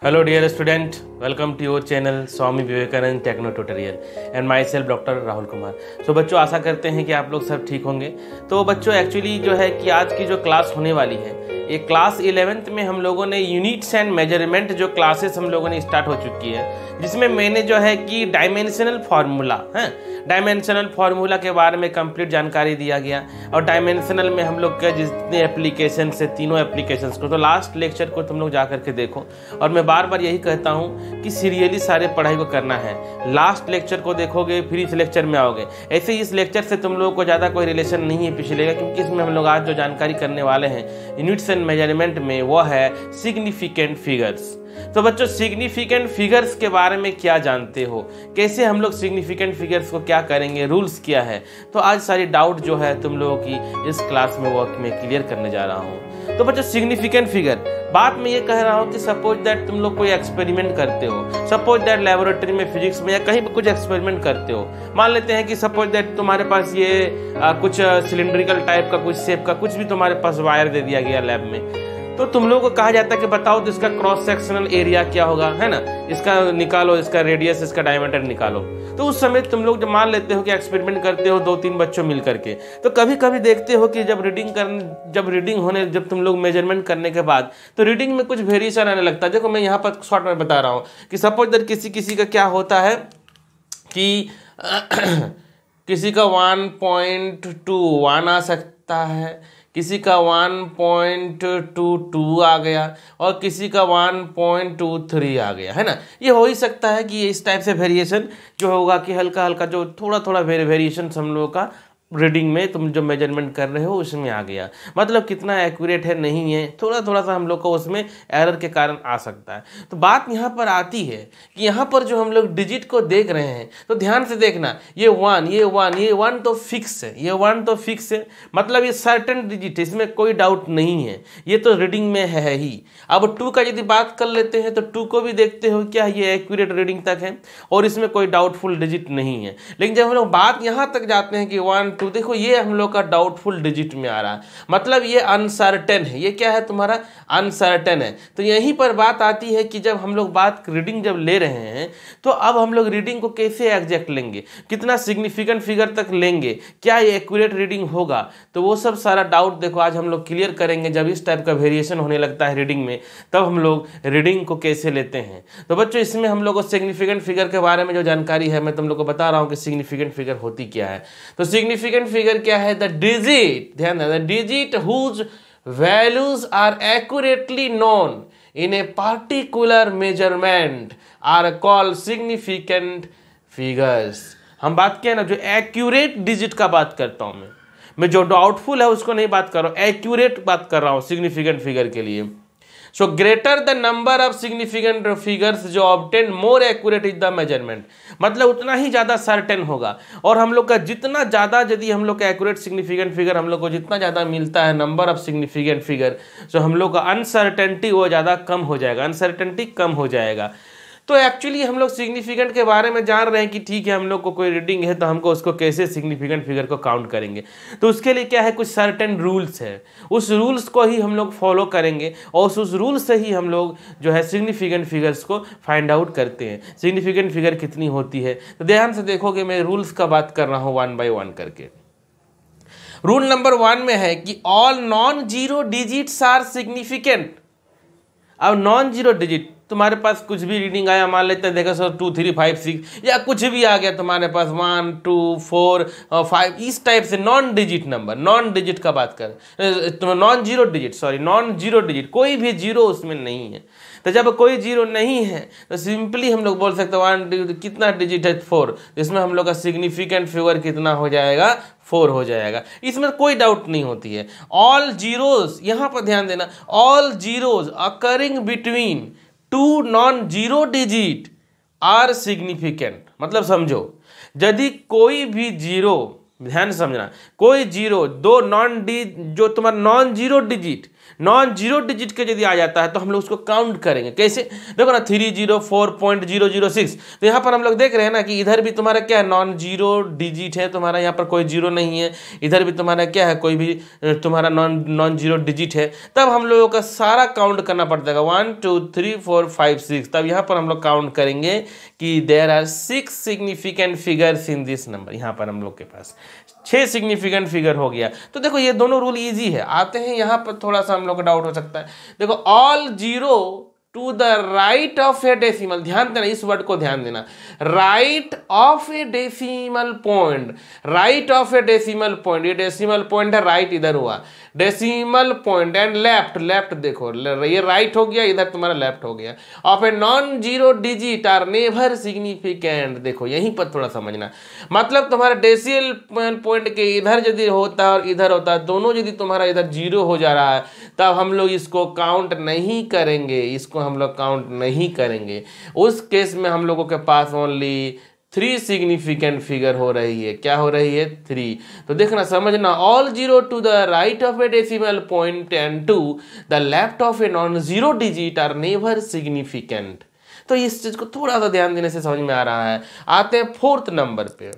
Hello dear student, welcome to your channel Swami Vivekananda techno tutorial and myself doctor Rahul Kumar. So बच्चों, आशा करते हैं कि आप लोग सब ठीक होंगे। तो बच्चों, एक्चुअली जो है कि आज की जो क्लास होने वाली है, ये क्लास 11th में हम लोगों ने यूनिट्स एंड मेजरमेंट जो क्लासेस हम लोगों ने स्टार्ट हो चुकी है, जिसमें मैंने जो है कि डायमेंशनल फार्मूला के बारे में कंप्लीट जानकारी दिया गया। और डायमेंशनल में हम लोग के जितने एप्लीकेशन है, तीनों एप्लीकेशंस को, तो लास्ट लेक्चर को तुम लोग जा करके देखो। और मैं बार बार यही कहता हूँ कि सीरियली सारे पढ़ाई को करना है। लास्ट लेक्चर को देखोगे फिर इस लेक्चर में आओगे। ऐसे ही इस लेक्चर से तुम लोगों को ज़्यादा कोई रिलेशन नहीं है पिछले का, क्योंकि इसमें हम लोग आज जो जानकारी करने वाले हैं यूनिट्स एंड मेजरमेंट में, वो है सिग्निफिकेंट फिगर्स। तो बच्चों, सिग्निफिकेंट फिगर्स के बारे में क्या जानते हो, कैसे हम लोग सिग्निफिकेंट फिगर्स को क्या करेंगे, रूल्स क्या है, तो आज सारी डाउट जो है तुम लोगों की इस क्लास में वो मैं क्लियर करने जा रहा हूँ। तो बच्चों, सिग्निफिकेंट फिगर, बात मैं ये कह रहा हूँ कि सपोज दैट तुम लोग कोई एक्सपेरिमेंट करते हो, सपोज दैट लेबोरेटरी में फिजिक्स में या कहीं भी कुछ एक्सपेरिमेंट करते हो। मान लेते हैं कि सपोज दैट तुम्हारे पास ये कुछ सिलिंड्रिकल टाइप का, कुछ शेप का कुछ भी तुम्हारे पास वायर दे दिया गया लैब में। तो तुम लोगों को कहा जाता है कि बताओ तो इसका क्रॉस सेक्शनल एरिया क्या होगा, है ना, इसका निकालो, इसका रेडियस, इसका डायमीटर निकालो। तो उस समय तुम लोग जब मान लेते हो कि एक्सपेरिमेंट करते हो 2-3 बच्चों मिल करके, तो कभी कभी देखते हो कि जब तुम लोग मेजरमेंट करने के बाद तो रीडिंग में कुछ वेरिएशन आने लगता है। देखो, मैं यहाँ पर शॉर्ट में बता रहा हूँ कि सपोज दैट किसी का क्या होता है कि किसी का 1.21 आ सकता है, किसी का 1.22 आ गया और किसी का 1.23 आ गया, है ना। ये हो ही सकता है कि ये इस टाइप से वेरिएशन जो होगा कि हल्का हल्का जो थोड़ा वेरिएशन हम लोगों का रीडिंग में तुम जो मेजरमेंट कर रहे हो उसमें आ गया। मतलब कितना एक्यूरेट है नहीं है, थोड़ा सा हम लोग को उसमें एरर के कारण आ सकता है। तो बात यहाँ पर आती है कि यहाँ पर जो हम लोग डिजिट को देख रहे हैं, तो ध्यान से देखना, ये वन तो फिक्स है, ये 1 तो फिक्स है, मतलब ये सर्टेन डिजिट है, इसमें कोई डाउट नहीं है, ये तो रीडिंग में है ही। अब 2 का यदि बात कर लेते हैं तो 2 को भी देखते हो, क्या ये एक्यूरेट रीडिंग तक है और इसमें कोई डाउटफुल डिजिट नहीं है। लेकिन जब हम लोग बात यहाँ तक जाते हैं कि 1, 2, देखो ये हम लोग का डाउटफुल डिजिट में आ रहा है, मतलब ये अनसर्टेन है। ये क्या है तुम्हारा? अनसर्टेन है। तो यहीं पर बात आती है कि जब हम लोग बात रीडिंग जब ले रहे हैं, तो अब हम लोग रीडिंग को कैसे एग्जैक्ट लेंगे, कितना सिग्निफिकेंट फिगर तक लेंगे, क्या ये एक्यूरेट रीडिंग होगा, तो वो सब सारा डाउट देखो आज हम लोग क्लियर करेंगे। जब इस टाइप का वेरिएशन होने लगता है रीडिंग में, तब हम लोग रीडिंग को कैसे लेते हैं। तो बच्चों, इसमें हम लोग को सिग्निफिकेंट फिगर के बारे में जो जानकारी है मैं तुम लोग को बता रहा हूँ कि सिग्निफिकेंट फिगर होती क्या है। तो सिग्निफिकेंट फिगर क्या है? द डिजिट, ध्यान देना, the digit whose values are accurately known in a particular measurement are called significant figures. हम बात किया ना, जो एक्यूरेट डिजिट का बात करता हूं मैं जो डाउटफुल है उसको नहीं बात कर रहा हूं, एक्यूरेट बात कर रहा हूं सिग्निफिकेंट फिगर के लिए। So greater the number of significant figures जो obtain more accurate is the measurement, मतलब उतना ही ज़्यादा सर्टेन होगा। और हम लोग का जितना ज़्यादा, यदि हम लोग का एक्यूरेट सिग्निफिकेंट फिगर हम लोग को जितना ज़्यादा मिलता है नंबर ऑफ सिग्निफिकेंट फिगर, तो हम लोग का अनसर्टेनिटी वो ज़्यादा कम हो जाएगा, अनसर्टेनिटी कम हो जाएगा। तो एक्चुअली हम लोग सिग्निफिकेंट के बारे में जान रहे हैं कि ठीक है, हम लोग को कोई रीडिंग है तो हमको उसको कैसे सिग्निफिकेंट फिगर को काउंट करेंगे। तो उसके लिए क्या है, कुछ सर्टेन रूल्स है, उस रूल्स को ही हम लोग फॉलो करेंगे और उस रूल से ही हम लोग जो है सिग्निफिकेंट फिगर्स को फाइंड आउट करते हैं, सिग्निफिकेंट फिगर कितनी होती है। तो ध्यान से देखोगे, मैं रूल्स का बात कर रहा हूँ 1 by 1 करके। रूल नंबर 1 में है कि all non zero digits are significant. अब नॉन जीरो डिजिट, तुम्हारे पास कुछ भी रीडिंग आया, मान लेते हैं देखो सर 2, 3, 5, 6 या कुछ भी आ गया तुम्हारे पास 1, 2, 4, 5, इस टाइप से non digit number, non digit का बात कर, नॉन जीरो डिजिट, कोई भी जीरो उसमें नहीं है। तो जब कोई जीरो नहीं है तो सिंपली हम लोग बोल सकते हैं 1, कितना डिजिट है? 4। इसमें हम लोग का सिग्निफिकेंट फिगर कितना हो जाएगा? 4 हो जाएगा। इसमें कोई डाउट नहीं होती है। ऑल जीरोज, यहाँ पर ध्यान देना, all zeros occurring between 2 non zero digit are significant. मतलब समझो, यदि कोई भी जीरो, ध्यान से समझना, कोई जीरो, 2 जो तुम्हारा non zero digit non zero digit के यदि आ जाता है तो हम लोग उसको काउंट करेंगे। कैसे? देखो ना 304.006, तो यहाँ पर हम लोग देख रहे हैं ना कि इधर भी तुम्हारा क्या है, नॉन जीरो डिजिट है तुम्हारा, यहाँ पर कोई जीरो नहीं है, इधर भी तुम्हारा क्या है, कोई भी तुम्हारा नॉन जीरो डिजिट है। तब हम लोगों का सारा काउंट करना पड़ता है 1 2 3 4 5 6। तब यहाँ पर हम लोग काउंट करेंगे कि there are 6 significant figures in this number. यहाँ पर हम लोग के पास 6 सिग्निफिकेंट फिगर हो गया। तो देखो ये दोनों रूल इजी है। आते हैं यहाँ पर थोड़ा सा हम लोग को डाउट हो सकता है। देखो all zero to the right of a decimal, ध्यान देना, इस वर्ड को ध्यान देना, right of a decimal point, right of a decimal point, ये डेसिमल पॉइंट है, राइट इधर हुआ, decimal point and left, left देखो ये राइट हो गया, इधर तुम्हारा लेफ्ट हो गया, of a non zero digit are never significant. देखो यहीं पर थोड़ा समझना, मतलब तुम्हारा डेसिमल पॉइंट के इधर यदि होता है और इधर होता है, दोनों यदि तुम्हारा इधर जीरो हो जा रहा है, तब हम लोग इसको काउंट नहीं करेंगे, इसको हम लोग काउंट नहीं करेंगे। उस केस में हम लोगों के पास ओनली 3 सिग्निफिकेंट फिगर हो रही है। क्या हो रही है? 3। तो देखना, समझना, all zero to the right of a decimal point and to the left of a non zero digit are never significant. तो इस चीज को थोड़ा सा ध्यान देने से समझ में आ रहा है। आते हैं फोर्थ नंबर पे।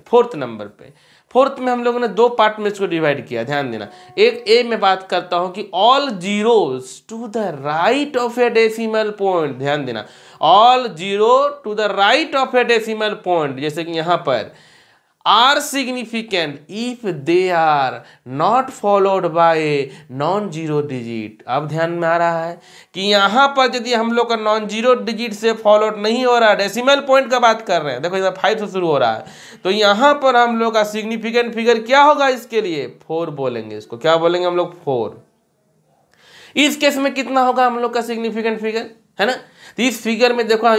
फोर्थ में हम लोगों ने 2 पार्ट में इसको डिवाइड किया, ध्यान देना। एक ए में बात करता हूं कि all zeros to the right of a decimal point, ध्यान देना, all zero to the right of a decimal point, जैसे कि यहां पर are significant if they are not followed by non zero digit. अब ध्यान में आ रहा है कि यहां पर यदि हम लोग का नॉन जीरो डिजिट से फॉलोड नहीं हो रहा है, डेसिमल पॉइंट का बात कर रहे हैं, देखो इधर 5 से शुरू हो रहा है, तो यहां पर हम लोग का सिग्निफिकेंट फिगर क्या होगा? इसके लिए 4 बोलेंगे। इसको क्या बोलेंगे हम लोग? 4। इस केस में कितना होगा हम लोग का सिग्निफिकेंट फिगर, है ना? तो इस फिगर में देखो,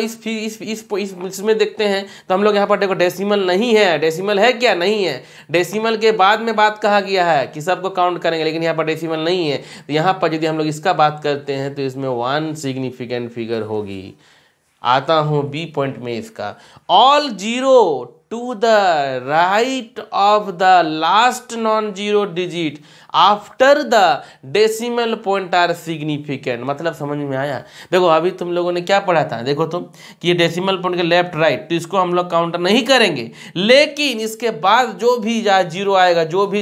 इसमें देखते हैं तो हम लोग यहाँ पर देखो डेसिमल नहीं है, डेसिमल है क्या? नहीं है। डेसिमल के बाद में बात कहा गया है कि सबको काउंट करेंगे, लेकिन यहाँ पर डेसिमल नहीं है। तो यहाँ पर यदि हम लोग इसका बात करते हैं तो इसमें 1 सिग्निफिकेंट फिगर होगी। आता हूँ बी पॉइंट में इसका, all zero to the right of the last non zero digit after the decimal point are significant. मतलब समझ में आया? देखो अभी तुम लोगों ने क्या पढ़ा था, देखो तुम कि ये डेसिमल पॉइंट के लेफ्ट राइट, तो इसको हम लोग काउंटर नहीं करेंगे, लेकिन इसके बाद जो भी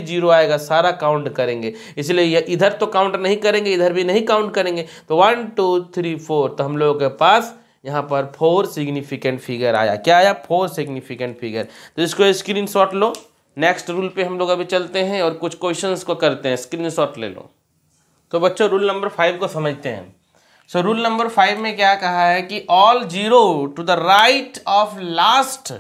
जीरो आएगा सारा काउंट करेंगे। इसलिए ये इधर तो काउंट नहीं करेंगे, इधर भी नहीं काउंट करेंगे। तो 1 2 3 4, तो हम लोगों के पास यहाँ पर 4 सिग्निफिकेंट फिगर आया। क्या आया? 4 सिग्निफिकेंट फिगर। तो इसको स्क्रीनशॉट लो। नेक्स्ट रूल पे हम लोग अभी चलते हैं और कुछ क्वेश्चंस को करते हैं, स्क्रीनशॉट ले लो। तो बच्चों रूल नंबर 5 को समझते हैं। सो रूल नंबर 5 में क्या कहा है कि all zero to the right of last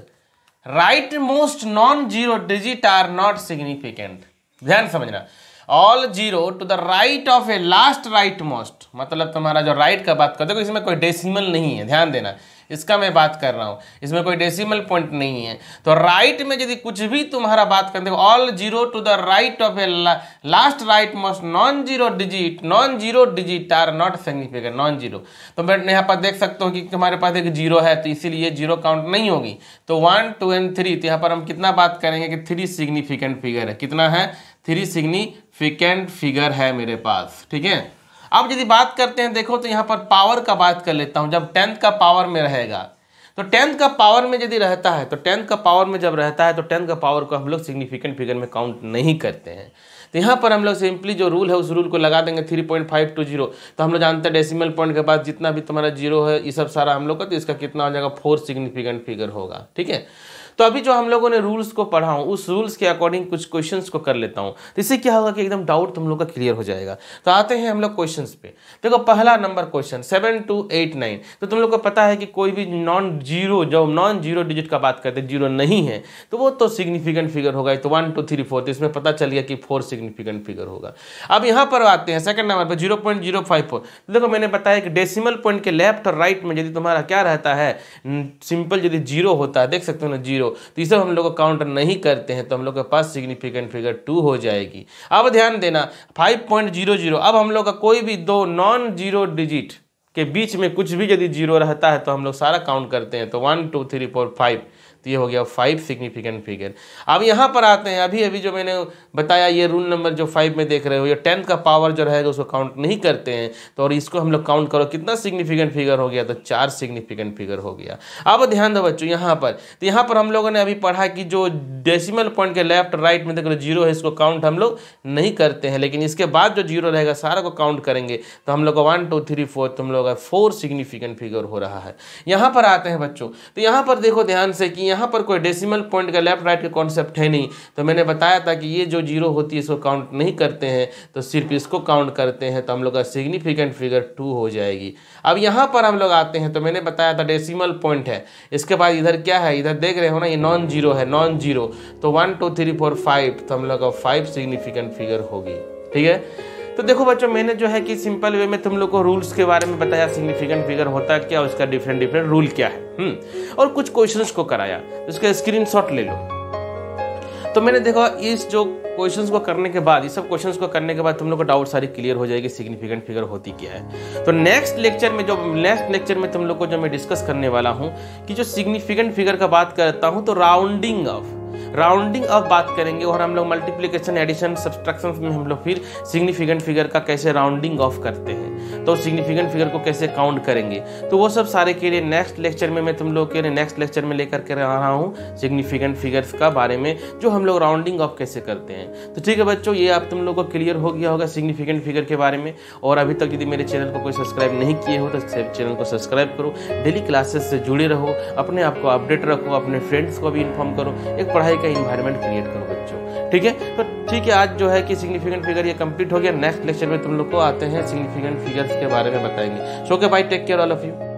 right most non zero digit are not significant. ध्यान समझना, all zero to the right of a last right most, मतलब तुम्हारा जो राइट का बात कर, देखो इसमें कोई डेसिमल नहीं है, ध्यान देना, इसका मैं बात कर रहा हूँ, इसमें कोई डेसिमल पॉइंट नहीं है। तो राइट में यदि कुछ भी तुम्हारा बात करते हो, all zero to the right of a last right most non zero digit are not significant, non zero. तो मैं यहाँ पर देख सकता हूँ कि तुम्हारे पास एक जीरो है, तो इसीलिए जीरो काउंट नहीं होगी। तो 1 2 and 3, तो यहाँ पर हम कितना बात करेंगे कि 3 सिग्निफिकेंट फिगर है। कितना है? 3 सिग्निफिकेंट फिगर है मेरे पास, ठीक है। अब यदि बात करते हैं, देखो तो यहाँ पर पावर का बात कर लेता हूँ। जब 10th का पावर में रहेगा, तो 10th का पावर में यदि रहता है, तो 10th का पावर में जब रहता है तो 10th का पावर को हम लोग सिग्निफिकेंट फिगर में काउंट नहीं करते हैं। तो यहाँ पर हम लोग सिंपली जो रूल है उस रूल को लगा देंगे 3.520। तो हम लोग जानते हैं डेसिमल पॉइंट के बाद जितना भी तुम्हारा जीरो है ये सब सारा हम लोग का, तो इसका कितना हो जाएगा? 4 सिग्निफिकेंट फिगर होगा, ठीक है। तो अभी जो हम लोगों ने रूल्स को पढ़ा हूँ उस रूल्स के अकॉर्डिंग कुछ क्वेश्चंस को कर लेता हूँ, तो इससे क्या होगा कि एकदम डाउट तुम लोग का क्लियर हो जाएगा। तो आते हैं हम लोग क्वेश्चंस पे। देखो पहला नंबर क्वेश्चन 7 2 8 9। तो तुम लोग को पता है कि कोई भी नॉन जीरो डिजिट का बात करते जीरो नहीं है तो वो तो सिग्निफिकेंट फिगर होगा। तो 1 2 3 4, तो इसमें पता चल गया कि 4 सिग्निफिकेंट फिगर होगा। अब यहाँ पर आते हैं सेकंड नंबर पर 0.054। देखो मैंने बताया कि डेसिमल पॉइंट के लेफ्ट और राइट में यदि तुम्हारा क्या रहता है, सिंपल यदि जीरो होता है, देख सकते हो ना जीरो, तो इसे हम लोग को काउंट नहीं करते हैं, तो हम लोग के पास सिग्निफिकेंट फिगर 2 हो जाएगी। अब ध्यान देना 5.00। अब हम लोग का कोई भी 2 नॉन जीरो डिजिट के बीच में कुछ भी यदि जीरो रहता है तो हम लोग सारा काउंट करते हैं। तो 1 2 3 4 5, तो ये हो गया 5 सिग्निफिकेंट फिगर। अब यहाँ पर आते हैं, अभी अभी जो मैंने बताया ये रूल नंबर जो 5 में देख रहे हो, ये 10th का पावर जो रहेगा उसको काउंट नहीं करते हैं, तो और इसको हम लोग काउंट करो कितना सिग्निफिकेंट फिगर हो गया, तो 4 सिग्निफिकेंट फिगर हो गया। अब ध्यान दो बच्चों यहाँ पर, तो यहाँ पर हम लोगों ने अभी पढ़ा कि जो डेसिमल पॉइंट के लेफ्ट राइट में देखो जीरो है, इसको काउंट हम लोग नहीं करते हैं, लेकिन इसके बाद जो जीरो रहेगा सारा को काउंट करेंगे तो हम लोग का 1 2 3 4 तुम लोग का 4 सिग्निफिकेंट फिगर हो रहा है। यहाँ पर आते हैं बच्चों, तो यहाँ पर देखो ध्यान से कि यहाँ पर कोई डेसिमल पॉइंट का लेफ्ट राइट का कॉन्सेप्ट है नहीं, तो मैंने बताया था कि ये जो जीरो होती है इसको काउंट नहीं करते हैं, तो सिर्फ इसको काउंट करते हैं, तो हम लोग का सिग्निफिकेंट फिगर 2 हो जाएगी। अब यहाँ पर हम लोग आते हैं, तो मैंने बताया था डेसिमल पॉइंट है, इसके बाद इधर क्या है, इधर देख रहे हो ना ये नॉन जीरो है, नॉन जीरो, तो 1 2 3 4 5, तो हम लोग का 5 सिग्निफिकेंट फिगर होगी। ठीक है, तो देखो बच्चों मैंने जो है कि सिंपल वे में तुम लोग को रूल्स के बारे में बताया, सिग्निफिकेंट फिगर होता है क्या, उसका डिफरेंट रूल क्या है, और कुछ क्वेश्चंस को कराया, उसका स्क्रीनशॉट ले लो। तो मैंने देखा इस जो क्वेश्चंस को करने के बाद, इस सब क्वेश्चंस को करने के बाद तुम लोग को डाउट सारी क्लियर हो जाएगी सिग्निफिकेंट फिगर होती क्या है। तो नेक्स्ट लेक्चर में तुम लोग को जो मैं डिस्कस करने वाला हूं कि जो सिग्निफिकेंट फिगर का बात करता हूं, तो राउंडिंग ऑफ बात करेंगे, और हम लोग मल्टीप्लिकेशन एडिशन सब्सट्रैक्शन में हम लोग फिर सिग्निफिकेंट फिगर का कैसे राउंडिंग ऑफ करते हैं, तो सिग्निफिकेंट फिगर को कैसे काउंट करेंगे, तो वो सब सारे के लिए नेक्स्ट लेक्चर में मैं तुम लोग के लिए नेक्स्ट लेक्चर में लेकर के रहा हूँ सिग्निफिकेंट फिगर्स का बारे में, जो हम लोग राउंडिंग ऑफ कैसे करते हैं। तो ठीक है बच्चों, ये आप तुम लोग को क्लियर हो गया होगा सिग्निफिकेंट फिगर के बारे में। और अभी तक यदि मेरे चैनल को कोई सब्सक्राइब नहीं किए हो तो चैनल को सब्सक्राइब करो, डेली क्लासेस से जुड़े रहो, अपने आप को अपडेट रखो, अपने फ्रेंड्स को भी इन्फॉर्म करो, एक पढ़ाई का इन्वायरमेंट क्रिएट करो बच्चों। ठीक है, तो ठीक है, आज जो है कि सिग्निफिकेंट फिगर ये कंप्लीट हो गया। नेक्स्ट लेक्चर में तुम लोग को आते हैं सिग्निफिकेंट फिगर्स के बारे में बताएंगे। So okay bye, take care all of you.